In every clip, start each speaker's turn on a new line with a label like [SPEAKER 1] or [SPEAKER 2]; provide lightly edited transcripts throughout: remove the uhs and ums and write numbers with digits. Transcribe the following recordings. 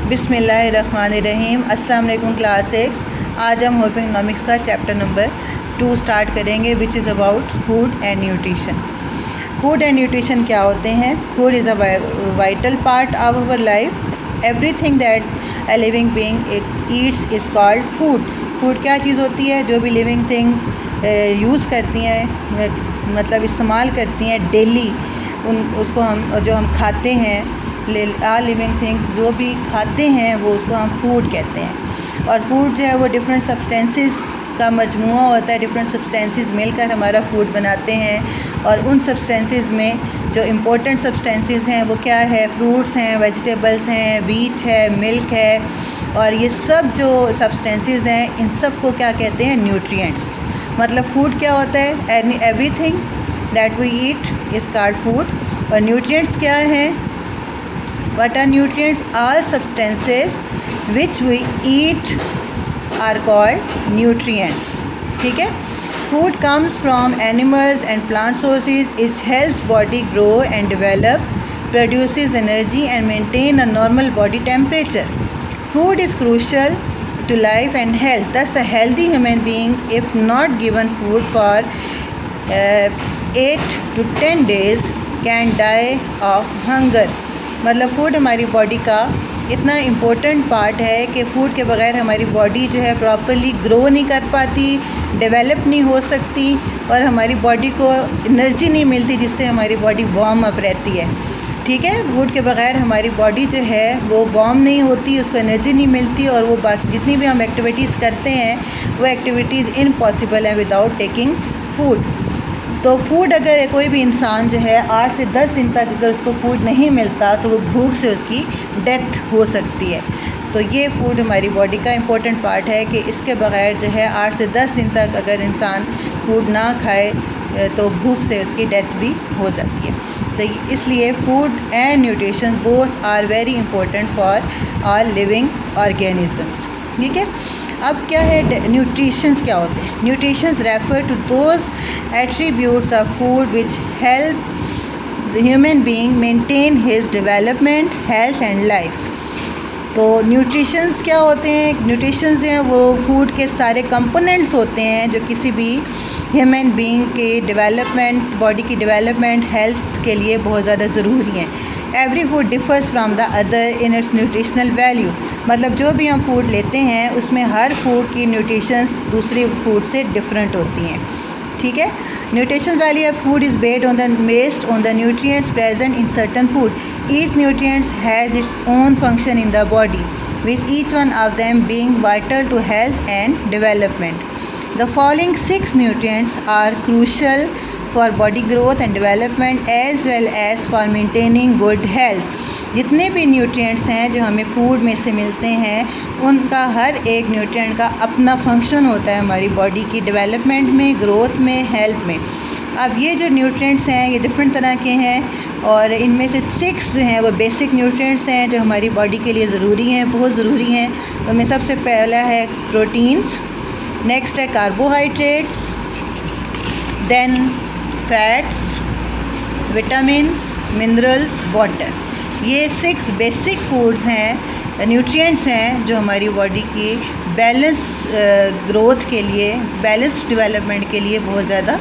[SPEAKER 1] बिस्मिल्लाहिर्रहमानिर्रहीम। अस्सलाम वालेकुम क्लास 6। आज हम होप इकोनॉमिक्स का चैप्टर नंबर 2 स्टार्ट करेंगे, which is about food and nutrition. Food and nutrition क्या होते हैं? Food is a vital part of our life. Everything that a living being eats is called food. Food क्या चीज़ होती है? जो भी लिविंग थिंग्स यूज़ करती हैं, मतलब इस्तेमाल करती हैं डेली, उसको हम खाते हैं, आल लिविंग थिंग्स जो भी खाते हैं वो उसको हम फूड कहते हैं। और फूड जो है वो डिफरेंट सब्सटेंसेस का मजमूआ होता है। डिफरेंट सब्सटेंसेस मिलकर हमारा फूड बनाते हैं। और उन सब्सटेंसेस में जो इम्पोर्टेंट सब्सटेंसेस हैं वो क्या है? फ्रूट्स हैं, वेजिटेबल्स हैं, वीट है, मिल्क है। और ये सब जो सब्सटेंसेस हैं इन सब को क्या कहते हैं? न्यूट्रिएंट्स। मतलब फूड क्या होता है? Everything that we eat is called food. और न्यूट्रिएंट्स क्या है? What are nutrients? All substances which we eat are called nutrients. ठीक है? Food comes from animals and plant sources. It helps body grow and develop, produces energy and maintain a normal body temperature. Food is crucial to life and health. Thus, a healthy human being, if not given food for 8 to 10 days, can die of hunger. मतलब food हमारी body का इतना important part है कि food के बग़ैर हमारी body जो है प्रॉपर्ली ग्रो नहीं कर पाती, डेवलप नहीं हो सकती, और हमारी बॉडी को एनर्जी नहीं मिलती जिससे हमारी बॉडी वार्म अप रहती है। ठीक है? फूड के बग़ैर हमारी बॉडी जो है वो वार्म नहीं होती, उसको एनर्जी नहीं मिलती, और वो बाकी जितनी भी हम एक्टिविटीज़ करते हैं वो एक्टिविटीज़ इम्पॉसिबल है विदाउट टेकिंग फूड। तो फूड अगर कोई भी इंसान जो है 8 से 10 दिन तक अगर उसको फूड नहीं मिलता तो वो भूख से उसकी डेथ हो सकती है। तो ये फूड हमारी बॉडी का इम्पोर्टेंट पार्ट है कि इसके बग़ैर जो है 8 से 10 दिन तक अगर इंसान फूड ना खाए तो भूख से उसकी डेथ भी हो सकती है। तो इसलिए food and nutrition both are very important for all living organisms. ठीक है? अब क्या है न्यूट्रिशंस क्या होते हैं? Nutritions refer to those attributes of food which help the human being maintain his development, health and life. तो न्यूट्रिशंस क्या होते हैं? न्यूट्रिशंस हैं वो फूड के सारे कंपोनेंट्स होते हैं जो किसी भी ह्यूमन बीइंग के डेवलपमेंट, बॉडी की डेवलपमेंट, हेल्थ के लिए बहुत ज़्यादा ज़रूरी हैं। Every food differs from the other in its nutritional value. मतलब जो भी हम फूड लेते हैं उसमें हर फूड की न्यूट्रिशंस दूसरी फूड से डिफरेंट होती हैं। ठीक है? Nutrition value of food is based on the nutrients present in certain food. Each nutrients has its own function in the body, which each one of them being vital to health and development. The following 6 nutrients are crucial for body growth and development as well as for maintaining good health. जितने भी nutrients हैं जो हमें food में से मिलते हैं उनका हर एक न्यूट्रिएंट का अपना फंक्शन होता है हमारी बॉडी की डेवलपमेंट में, ग्रोथ में, हेल्थ में। अब ये जो न्यूट्रिएंट्स हैं ये डिफरेंट तरह के हैं और इनमें से 6 जो हैं वो बेसिक न्यूट्रिएंट्स हैं जो हमारी बॉडी के लिए ज़रूरी हैं, बहुत ज़रूरी हैं। उनमें सबसे पहला है प्रोटीन्स, नेक्स्ट है carbohydrates, then fats, vitamins, minerals, water. ये 6 बेसिक फूड्स हैं, न्यूट्रिएंट्स हैं जो हमारी बॉडी की बैलेंस ग्रोथ के लिए, बैलेंस डेवलपमेंट के लिए बहुत ज़्यादा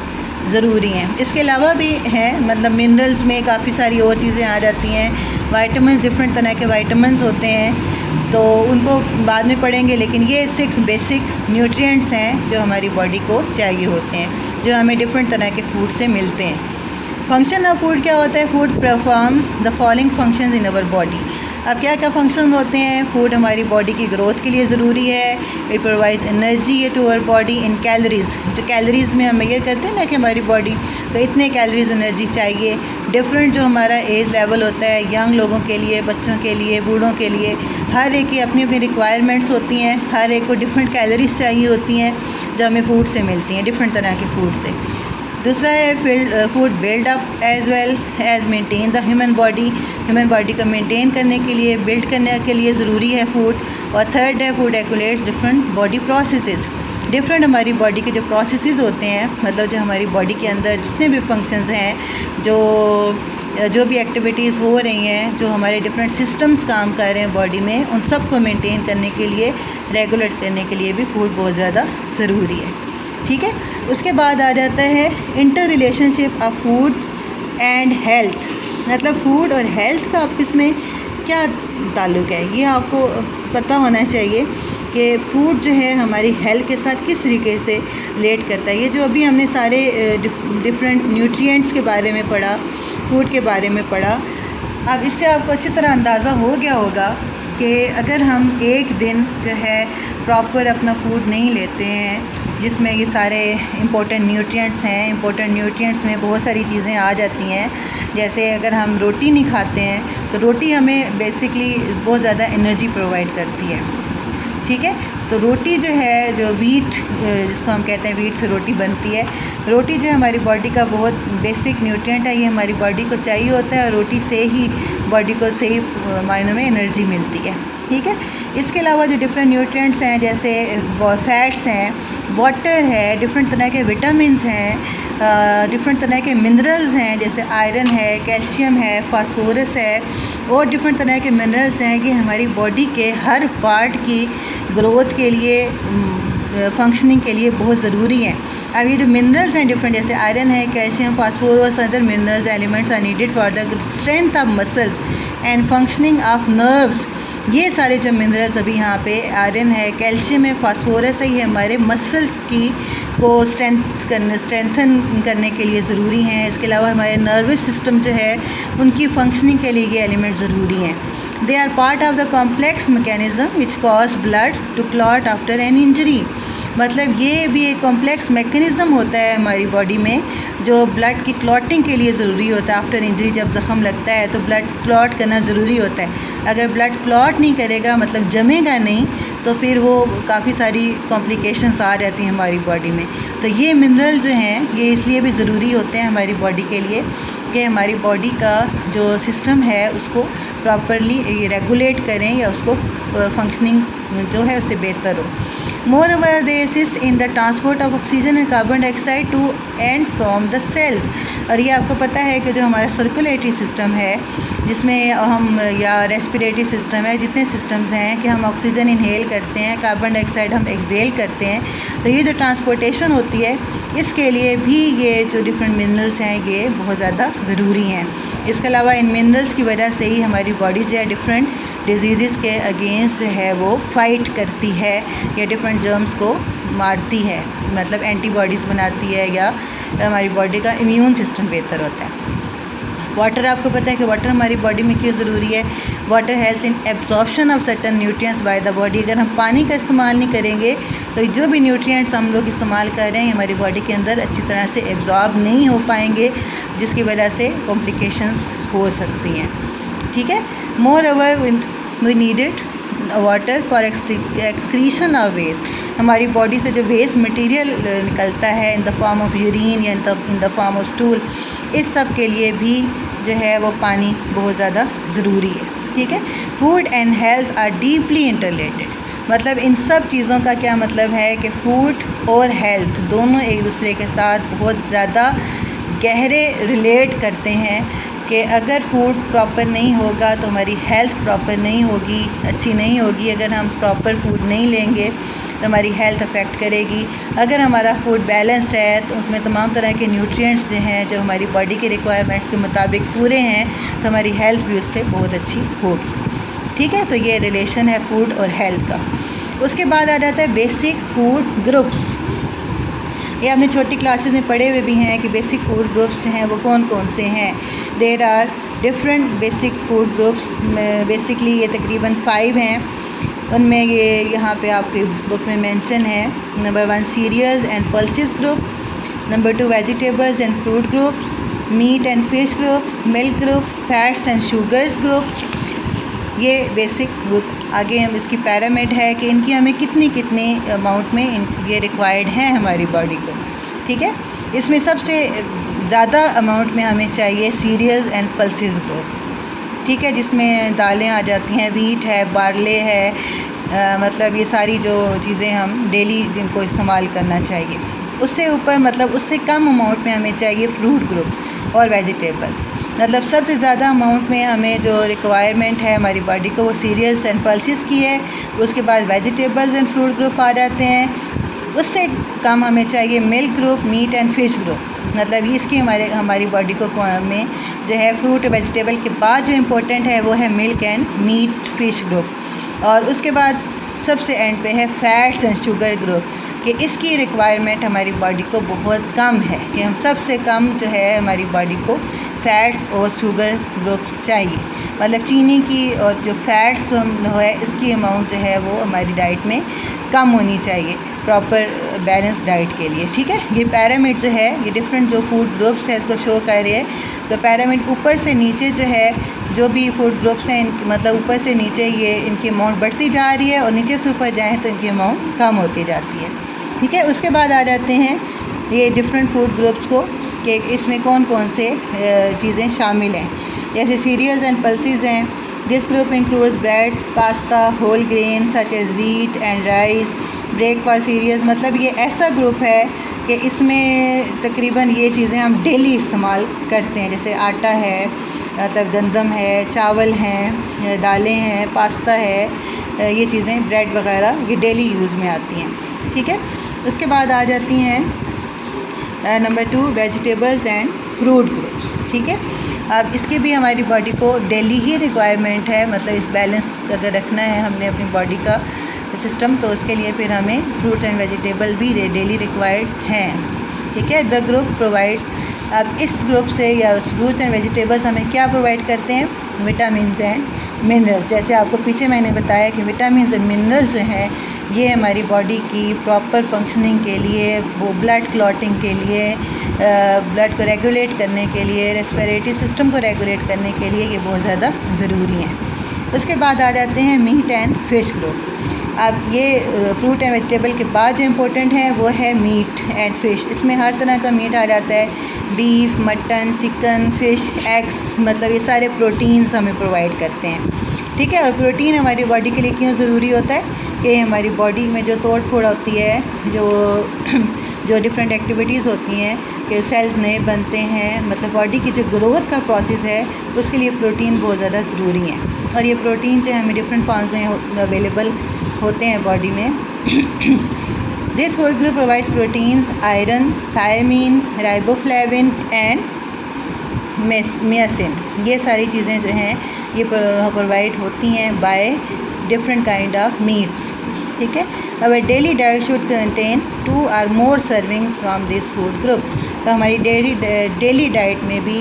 [SPEAKER 1] ज़रूरी हैं। इसके अलावा भी हैं, मतलब मिनरल्स में काफ़ी सारी और चीज़ें आ जाती हैं। वाइटामिन, डिफरेंट तरह के वाइटामिन होते हैं तो उनको बाद में पढ़ेंगे, लेकिन ये 6 बेसिक न्यूट्रिएंट्स हैं जो हमारी बॉडी को चाहिए होते हैं, जो हमें डिफरेंट तरह के फूड से मिलते हैं। फंक्शन ऑफ फूड क्या होता है? Food performs the following functions in our body. अब क्या क्या फंक्शन होते हैं? फूड हमारी बॉडी की ग्रोथ के लिए ज़रूरी है। It provides energy to our body in calories. तो कैलोरीज़ में हम मेजर करते हैं ना कि हमारी बॉडी तो इतने कैलोरीज एनर्जी चाहिए। डिफरेंट जो हमारा एज लेवल होता है, यंग लोगों के लिए, बच्चों के लिए, बूढ़ों के लिए, हर एक की अपनी अपनी रिक्वायरमेंट्स होती हैं। हर एक को डिफरेंट कैलोरीज चाहिए होती हैं जो हमें फूड से मिलती हैं, डिफरेंट तरह के फूड से। दूसरा है food build up as well as maintain the human body. Human body को मेंटेन करने के लिए, बिल्ड करने के लिए ज़रूरी है फूड। और थर्ड है food regulates different body processes. Different हमारी बॉडी के जो प्रोसेसेस होते हैं, मतलब जो हमारी बॉडी के अंदर जितने भी फंक्शंस हैं, जो भी एक्टिविटीज़ हो रही हैं, जो हमारे डिफरेंट सिस्टम्स काम कर रहे हैं बॉडी में, उन सब को मेंटेन करने के लिए, रेगुलेट करने के लिए भी फूड बहुत ज़्यादा ज़रूरी है। ठीक है, उसके बाद आ जाता है inter relationship of food and health. मतलब फूड और हेल्थ का आपस में क्या ताल्लुक़ है, ये आपको पता होना चाहिए कि फ़ूड जो है हमारी हेल्थ के साथ किस तरीके से रिलेट करता है। ये जो अभी हमने सारे डिफरेंट न्यूट्रिएंट्स के बारे में पढ़ा, फूड के बारे में पढ़ा, अब इससे आपको अच्छी तरह अंदाज़ा हो गया होगा कि अगर हम एक दिन जो है प्रॉपर अपना फूड नहीं लेते हैं, जिसमें ये सारे इम्पोर्टेंट न्यूट्रिएंट्स हैं, इम्पोर्टेंट न्यूट्रिएंट्स में बहुत सारी चीज़ें आ जाती हैं। जैसे अगर हम रोटी नहीं खाते हैं तो रोटी हमें बेसिकली बहुत ज़्यादा एनर्जी प्रोवाइड करती है। ठीक है, तो रोटी जो है, जो वीट जिसको हम कहते हैं वीट से रोटी बनती है, रोटी जो है हमारी बॉडी का बहुत बेसिक न्यूट्रिएंट है, ये हमारी बॉडी को चाहिए होता है और रोटी से ही बॉडी को सही मायनों में एनर्जी मिलती है। ठीक है, इसके अलावा जो डिफरेंट न्यूट्रिएंट्स हैं, जैसे फैट्स हैं, वाटर है, डिफरेंट तरह के विटामिन्स हैं, डिफरेंट तरह के मिनरल्स हैं, जैसे आयरन है, कैल्शियम है, फास्फोरस है और डिफरेंट तरह के मिनरल्स हैं कि हमारी बॉडी के हर पार्ट की ग्रोथ के लिए, फंक्शनिंग के लिए बहुत ज़रूरी हैं। अब ये जो मिनरल्स हैं डिफरेंट, जैसे आयरन है, calcium, phosphorus, other minerals elements are needed for the strength of muscles and functioning of nerves. ये सारे जो मिनरल्स अभी यहाँ पे आयरन है, कैल्शियम है, फास्फोरस है, ये हमारे मसल्स को स्ट्रेंथन करने के लिए ज़रूरी हैं। इसके अलावा हमारे नर्वस सिस्टम जो है उनकी फंक्शनिंग के लिए ये एलिमेंट ज़रूरी हैं। They are part of the complex mechanism which cause blood to clot after an injury. मतलब ये भी एक कॉम्प्लेक्स मैकेनिज़्म होता है हमारी बॉडी में जो ब्लड की क्लॉटिंग के लिए ज़रूरी होता है। आफ्टर इंजरी जब ज़ख़म लगता है तो ब्लड क्लॉट करना ज़रूरी होता है। अगर ब्लड क्लॉट नहीं करेगा, मतलब जमेगा नहीं, तो फिर वो काफ़ी सारी कॉम्प्लिकेशंस आ जाती हैं हमारी बॉडी में। तो ये मिनरल जो हैं ये इसलिए भी ज़रूरी होते हैं हमारी बॉडी के लिए कि हमारी बॉडी का जो सिस्टम है उसको प्रॉपरली रेगुलेट करें या उसको फंक्शनिंग जो है उससे बेहतर हो। Moreover they assist in the transport of oxygen and carbon dioxide to and from the cells. और ये आपको पता है कि जो हमारा सर्कुलेटरी सिस्टम है, जिसमें हम, या रेस्पिरेटरी सिस्टम है, जितने सिस्टम्स हैं कि हम ऑक्सीजन इनहेल करते हैं, कार्बन डाइऑक्साइड हम एक्सहेल करते हैं, तो ये जो ट्रांसपोर्टेशन होती है इसके लिए भी ये जो डिफरेंट मिनरल्स हैं ये बहुत ज़्यादा ज़रूरी हैं। इसके अलावा इन मिनरल्स की वजह से ही हमारी बॉडी जो है डिफरेंट डिजीज़ के अगेंस्ट जो है वो फ़ाइट करती है या डिफरेंट जर्म्स को मारती है, मतलब एंटीबॉडीज़ बनाती है, या हमारी बॉडी का इम्यून सिस्टम बेहतर होता है। वाटर, आपको पता है कि वाटर हमारी बॉडी में क्यों ज़रूरी है। Water help in absorption of certain nutrients by the body. अगर हम पानी का इस्तेमाल नहीं करेंगे तो जो भी न्यूट्रिएंट्स हम लोग इस्तेमाल कर रहे हैं हमारी बॉडी के अंदर अच्छी तरह से एब्जॉर्ब नहीं हो पाएंगे, जिसकी वजह से कॉम्प्लिकेशंस हो सकती हैं। ठीक है, moreover we needed water for excretion of waste. हमारी बॉडी से जो वेस्ट मटेरियल निकलता है in the form of urine या in the form of stool, इस सब के लिए भी जो है वो पानी बहुत ज़्यादा ज़रूरी है। ठीक है, food and health are deeply interrelated. मतलब इन सब चीज़ों का क्या मतलब है कि फ़ूड और हेल्थ दोनों एक दूसरे के साथ बहुत ज़्यादा गहरे रिलेट करते हैं कि अगर फूड प्रॉपर नहीं होगा तो हमारी हेल्थ प्रॉपर नहीं होगी, अच्छी नहीं होगी। अगर हम प्रॉपर फूड नहीं लेंगे तो हमारी हेल्थ अफेक्ट करेगी। अगर हमारा फूड बैलेंस्ड है तो उसमें तमाम तरह के न्यूट्रिएंट्स जो हैं जो हमारी बॉडी के रिक्वायरमेंट्स के मुताबिक पूरे हैं तो हमारी हेल्थ भी उससे बहुत अच्छी होगी। ठीक है, तो ये रिलेशन है फूड और हेल्थ का। उसके बाद आ जाता है बेसिक फूड ग्रुप्स। ये हमने छोटी क्लासेस में पढ़े हुए भी हैं कि बेसिक फूड ग्रुप्स हैं वो कौन कौन से हैं। There are different basic food groups, basically ये तकरीबन 5 हैं। उनमें ये यहाँ पे आपकी बुक में मेंशन है। Number 1 cereals and pulses group, number 2 vegetables and fruit groups, meat and fish group, milk group, fats and sugars group. ये बेसिक ग्रुप। आगे हम इसकी पैरामिड है कि इनकी हमें कितनी अमाउंट में ये रिक्वायर्ड हैं हमारी बॉडी को। ठीक है, इसमें सबसे ज़्यादा अमाउंट में हमें चाहिए सीरियल्स एंड पल्सेस ग्रुप। ठीक है, जिसमें दालें आ जाती हैं, वीट है, बार्ले है, मतलब ये सारी जो चीज़ें हम डेली इनको इस्तेमाल करना चाहिए। उससे ऊपर मतलब उससे कम अमाउंट में हमें चाहिए फ्रूट ग्रुप और वेजिटेबल्स। मतलब सबसे ज़्यादा अमाउंट में हमें जो रिक्वायरमेंट है हमारी बॉडी को वो सीरियल्स एंड पल्सेस की है। उसके बाद वेजिटेबल्स एंड फ्रूट ग्रुप आ जाते हैं। उससे कम हमें चाहिए milk group, meat and fish group. मतलब इसकी हमारी बॉडी को में जो है फ्रूट वेजिटेबल के बाद जो इम्पोर्टेंट है वो है milk and meat fish group. और उसके बाद सबसे एंड पे है फैट्स एंड शुगर ग्रुप, कि इसकी रिक्वायरमेंट हमारी बॉडी को बहुत कम है, कि हम सबसे कम जो है हमारी बॉडी को फ़ैट्स और शुगर ग्रुप चाहिए। मतलब चीनी की और जो फैट्स है इसकी अमाउंट जो है वो हमारी डाइट में कम होनी चाहिए प्रॉपर बैलेंस डाइट के लिए। ठीक है, ये पैरामिड जो है ये डिफरेंट जो फूड ग्रुप्स है इसको शो कर रही है। तो पैरामिड ऊपर से नीचे जो है जो भी फूड ग्रुप्स हैं मतलब ऊपर से नीचे ये इनकी अमाउंट बढ़ती जा रही है और नीचे से ऊपर जाएँ तो इनकी अमाउंट कम होती जाती है। ठीक है, उसके बाद आ जाते हैं ये डिफरेंट फूड ग्रुप्स को कि इसमें कौन कौन से चीज़ें शामिल हैं। जैसे सीरियल्स एंड पल्सेस हैं। This group includes breads, pasta, whole grain such as wheat and rice, breakfast cereals. मतलब ये ऐसा ग्रुप है कि इसमें तकरीबन ये चीज़ें हम डेली इस्तेमाल करते हैं। जैसे आटा है, मतलब गंदम है, चावल हैं, दालें हैं, पास्ता है, ये चीज़ें ब्रेड वगैरह ये डेली यूज़ में आती हैं। ठीक है, उसके बाद आ जाती हैं number 2 vegetables and fruit groups. ठीक है, अब इसके भी हमारी बॉडी को डेली ही रिक्वायरमेंट है। मतलब इस बैलेंस अगर रखना है हमने अपनी बॉडी का सिस्टम तो उसके लिए फिर हमें फ्रूट एंड वेजिटेबल भी डेली रिक्वायर्ड हैं। ठीक है, द ग्रुप प्रोवाइड्स। अब इस ग्रुप से या फ्रूट्स एंड वेजिटेबल्स हमें क्या प्रोवाइड करते हैं? Vitamins and minerals. जैसे आपको पीछे मैंने बताया कि विटामिन्स एंड मिनरल्स जो हैं ये हमारी बॉडी की प्रॉपर फंक्शनिंग के लिए, वो ब्लड क्लॉटिंग के लिए, ब्लड को रेगुलेट करने के लिए, रेस्पिरेटरी सिस्टम को रेगुलेट करने के लिए ये बहुत ज़्यादा ज़रूरी हैं। उसके बाद आ जाते हैं मीट एंड फिश ग्रुप। अब ये फ्रूट एंड वेजिटेबल के बाद जो इम्पोर्टेंट है वो है मीट एंड फ़िश। इसमें हर तरह का मीट आ जाता है, beef, mutton, chicken, fish, eggs. मतलब ये सारे प्रोटीन्स हमें प्रोवाइड करते हैं। ठीक है, और प्रोटीन हमारी बॉडी के लिए क्यों ज़रूरी होता है कि हमारी बॉडी में जो तोड़ फोड़ होती है, जो डिफरेंट एक्टिविटीज़ होती हैं कि सेल्स नए बनते हैं, मतलब बॉडी की जो ग्रोथ का प्रोसेस है उसके लिए प्रोटीन बहुत ज़्यादा ज़रूरी है। और ये प्रोटीन जो हमें डिफरेंट फॉर्म्स में अवेलेबल होते हैं बॉडी में। This food group provides proteins, iron, thiamine, riboflavin and niacin. ये सारी चीज़ें जो हैं ये प्रोवाइड होती हैं by different kind of meats. ठीक है, our daily diet should contain 2 or more servings from this food group. तो हमारी डेली डाइट में भी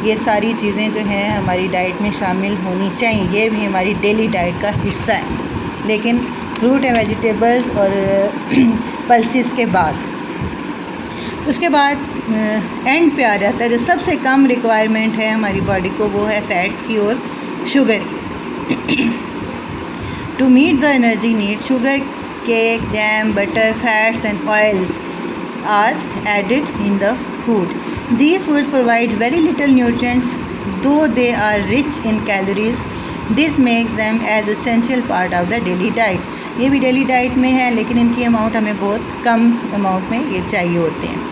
[SPEAKER 1] ये सारी चीज़ें जो हैं हमारी डाइट में शामिल होनी चाहिए। ये भी हमारी डेली डाइट का हिस्सा है, लेकिन फ्रूट एंड वेजिटेबल्स और पल्सेस के बाद। उसके बाद एंड पे आ जाता है जो सबसे कम रिक्वायरमेंट है हमारी बॉडी को, वो है फैट्स की और शुगर की। To meet the energy need, sugar, cake, jam, butter, fats and oils are added in the food. These foods provide very little nutrients, though they are rich in calories. This makes them as essential part of the daily diet. ये भी daily diet में है लेकिन इनकी amount हमें बहुत कम amount में ये चाहिए होते हैं।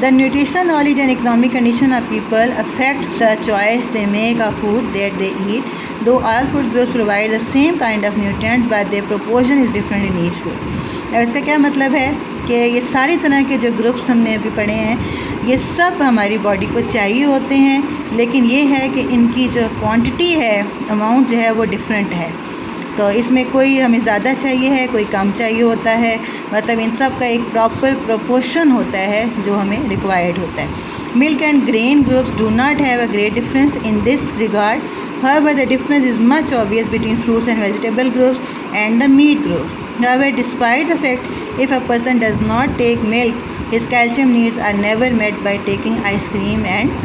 [SPEAKER 1] The nutrition knowledge and economic condition of people affect the choice they make of food that they eat. Though all food groups provide the same kind of nutrients, but their proportion is different in each food. अब इसका क्या मतलब है कि ये सारी तरह के जो ग्रुप्स हमने अभी पढ़े हैं ये सब हमारी बॉडी को चाहिए होते हैं, लेकिन ये है कि इनकी जो क्वांटिटी है, अमाउंट जो है वो डिफरेंट है। तो इसमें कोई हमें ज़्यादा चाहिए है, कोई कम चाहिए होता है। मतलब इन सब का एक प्रॉपर प्रोपोर्शन होता है जो हमें रिक्वायर्ड होता है। Milk and grain groups do not have a great difference in this regard, however the difference is much obvious between fruits and vegetable groups and the meat group. However, despite the fact if a person does not take milk, his calcium needs are never met by taking ice cream and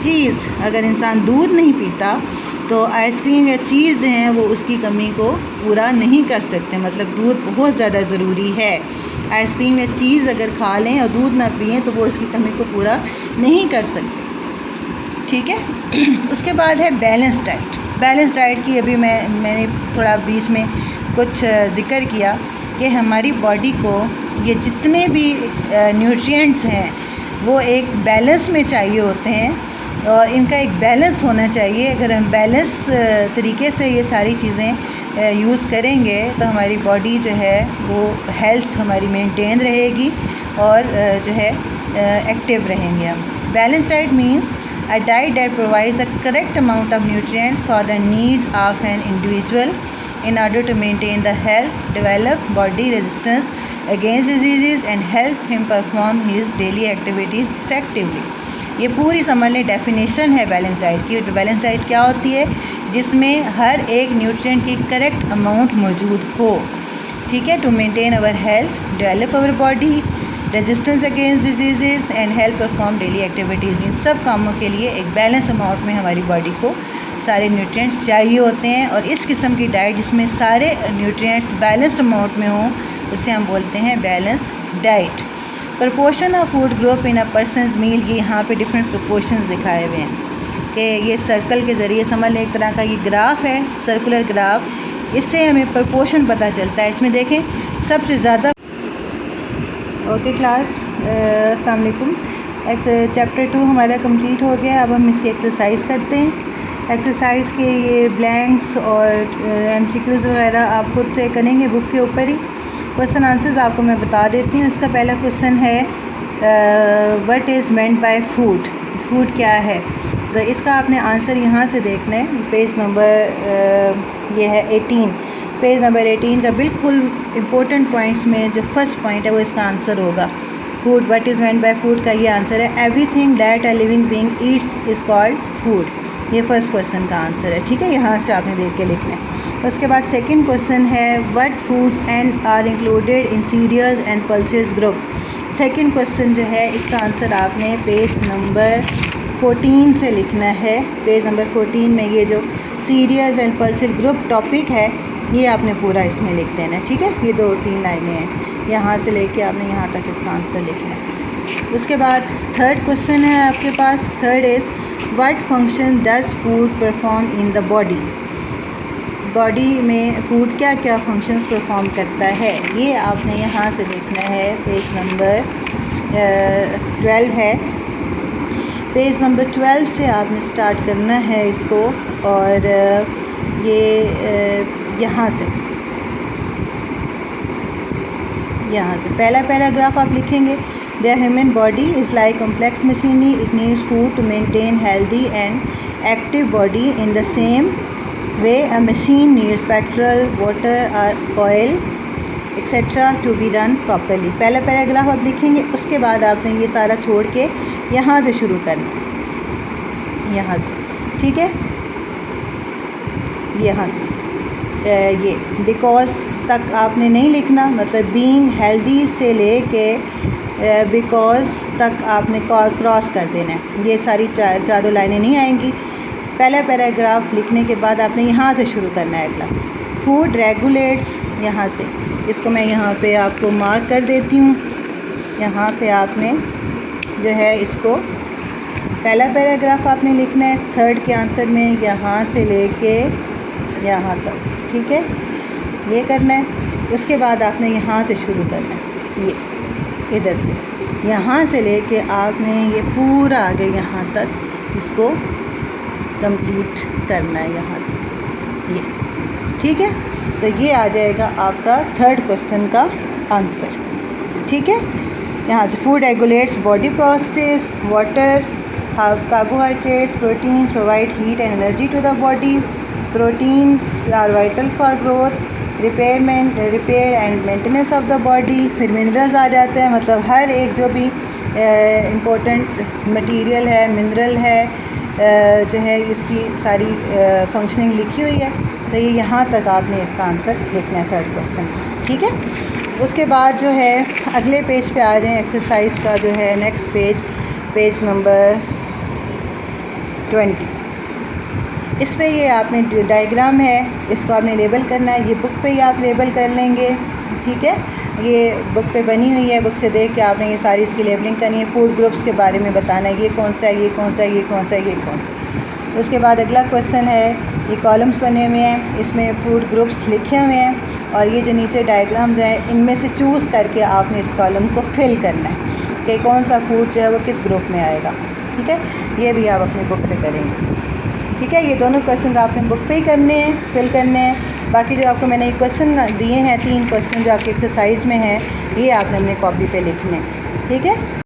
[SPEAKER 1] cheese. अगर इंसान दूध नहीं पीता तो ice cream या चीज़ जो हैं वो उसकी कमी को पूरा नहीं कर सकते। मतलब दूध बहुत ज़्यादा ज़रूरी है। आइसक्रीम या चीज़ अगर खा लें और दूध ना पिएं तो वो उसकी कमी को पूरा नहीं कर सकते। ठीक है, उसके बाद है बैलेंस डाइट। बैलेंस डाइट की अभी मैंने थोड़ा बीच में कुछ ज़िक्र किया कि हमारी बॉडी को ये जितने भी न्यूट्रिएंट्स हैं वो एक बैलेंस में चाहिए होते हैं और इनका एक बैलेंस होना चाहिए। अगर हम बैलेंस तरीके से ये सारी चीज़ें यूज़ करेंगे तो हमारी बॉडी जो है वो हेल्थ हमारी मेंटेन रहेगी और जो है एक्टिव रहेंगे हम। Balance diet means a diet that provides a correct amount of nutrients for the needs of an individual in order to maintain the health, develop body resistance against diseases and help him perform his daily activities effectively। ये पूरी समझ लें definition है balance diet की। Balance diet क्या होती है? जिसमें हर एक न्यूट्रिएंट की करेक्ट अमाउंट मौजूद हो, ठीक है, to maintain our health, develop our body, resistance against disease and help perform daily activities. इन सब कामों के लिए एक बैलेंस अमाउंट में हमारी बॉडी को सारे न्यूट्रिएंट्स चाहिए होते हैं और इस किस्म की डाइट जिसमें सारे न्यूट्रिएंट्स बैलेंस अमाउंट में हों उसे हम बोलते हैं balance diet. Proportion of food group in a person's meal, ये यहाँ पे डिफरेंट प्रपोर्शंस दिखाए हुए हैं कि ये सर्कल के ज़रिए समझ लें, एक तरह का ये ग्राफ है, सर्कुलर ग्राफ, इससे हमें प्रपोर्शन पता चलता है। इसमें देखें सबसे ज़्यादा ओके क्लास, अस्सलाम वालेकुम। चैप्टर 2 हमारा कंप्लीट हो गया। अब हम इसकी एक्सरसाइज करते हैं। एक्सरसाइज के ये ब्लैंक्स और MCQs वगैरह आप खुद से करेंगे बुक के ऊपर ही। क्वेश्चन आंसर्स आपको मैं बता देती हूँ। इसका पहला क्वेश्चन है what is meant by food, food क्या है? तो इसका आपने आंसर यहाँ से देखना है। पेज नंबर ये है 18, पेज नंबर 18 का बिल्कुल इम्पोर्टेंट पॉइंट्स में जो फर्स्ट पॉइंट है वो इसका आंसर होगा। Food, what is meant by food का ये आंसर है। Everything that a living being eats is called food. ये फर्स्ट क्वेश्चन का आंसर है, ठीक है, यहाँ से आपने देख के लिखना है। उसके बाद सेकंड क्वेश्चन है what foods and are included in cereals and pulses group. Second question जो है इसका आंसर आपने पेज नंबर 14 से लिखना है। पेज नंबर 14 में ये जो cereals and pulses group topic है ये आपने पूरा इसमें लिख देना है, ठीक है। ये 2-3 लाइनें हैं, यहाँ से लेके आपने यहाँ तक इसका आंसर लिखना है। उसके बाद थर्ड क्वेश्चन है आपके पास। Third is what function does food perform in the body. Body में फूड क्या क्या फंक्शंस परफॉर्म करता है ये आपने यहाँ से लिखना है। पेज नंबर 12 है। पेज नंबर 12 से आपने स्टार्ट करना है इसको और ये यहाँ से पहला पैराग्राफ आप लिखेंगे। The human body is like complex machinery, it needs food to maintain healthy and active body in the same way a machine needs petrol, water, oil etcetera to be done properly. पहला paragraph आप लिखेंगे, उसके बाद आपने ये सारा छोड़ के यहाँ से शुरू करना, यहाँ से, ठीक है, यहाँ से ये बिकॉज तक आपने नहीं लिखना, मतलब बीइंग हेल्दी से लेके बिकॉज तक आपने क्रॉस कर देना है। ये सारी चारों लाइनें नहीं आएंगी। पहला पैराग्राफ लिखने के बाद आपने यहाँ से शुरू करना है अगला। फूड रेगुलेट्स, यहाँ से इसको मैं यहाँ पे आपको मार्क कर देती हूँ। यहाँ पे आपने जो है इसको पहला पैराग्राफ आपने लिखना है थर्ड के आंसर में, यहाँ से लेके यहाँ तक, ठीक है, ये करना है। उसके बाद आपने यहाँ से शुरू करना है, ये इधर से यहाँ से लेके आपने ये पूरा आगे यहाँ तक इसको कंप्लीट करना है, यहाँ तक ये, ठीक है। तो ये आ जाएगा आपका थर्ड क्वेश्चन का आंसर, ठीक है। यहाँ से food regulates body process, water, carbohydrates, proteins provide heat and energy to the body, proteins are vital for growth, repair and maintenance of the body। फिर मिनरल्स आ जाते हैं, मतलब हर एक जो भी इम्पोर्टेंट मटेरियल है, मिनरल है, जो है इसकी सारी फंक्शनिंग लिखी हुई है। तो ये यहाँ तक आपने इसका आंसर लिखना है थर्ड क्वेश्चन, ठीक है। उसके बाद जो है अगले पेज पे आ जाएं। एक्सरसाइज का जो है नेक्स्ट पेज, पेज नंबर 20। इस पे ये आपने डायग्राम है, इसको आपने लेबल करना है। ये बुक पे ही आप लेबल कर लेंगे, ठीक है। ये बुक पे बनी हुई है, बुक से देख के आपने ये सारी इसकी लेबलिंग करनी है। फूड ग्रुप्स के बारे में बताना है, ये कौन सा है, ये कौन सा है, ये कौन सा है, ये कौन सा है। उसके बाद अगला क्वेश्चन है ये कॉलम्स बने हुए हैं, इसमें फूड ग्रुप्स लिखे हुए हैं और ये जो नीचे डायग्राम्स हैं इनमें से चूज़ करके आपने इस कॉलम को फिल करना है कि कौन सा फूड जो है वो किस ग्रुप में आएगा। ठीक है, ये भी आप अपनी बुक पे करेंगे। ठीक है, ये दोनों क्वेश्चन आपने बुक पे ही करने हैं, फिल करने हैं। बाकी जो आपको मैंने ये क्वेश्चन दिए हैं 3 क्वेश्चन जो आपके एक्सरसाइज में हैं, ये आपने अपनी कॉपी पे लिखने हैं। ठीक है।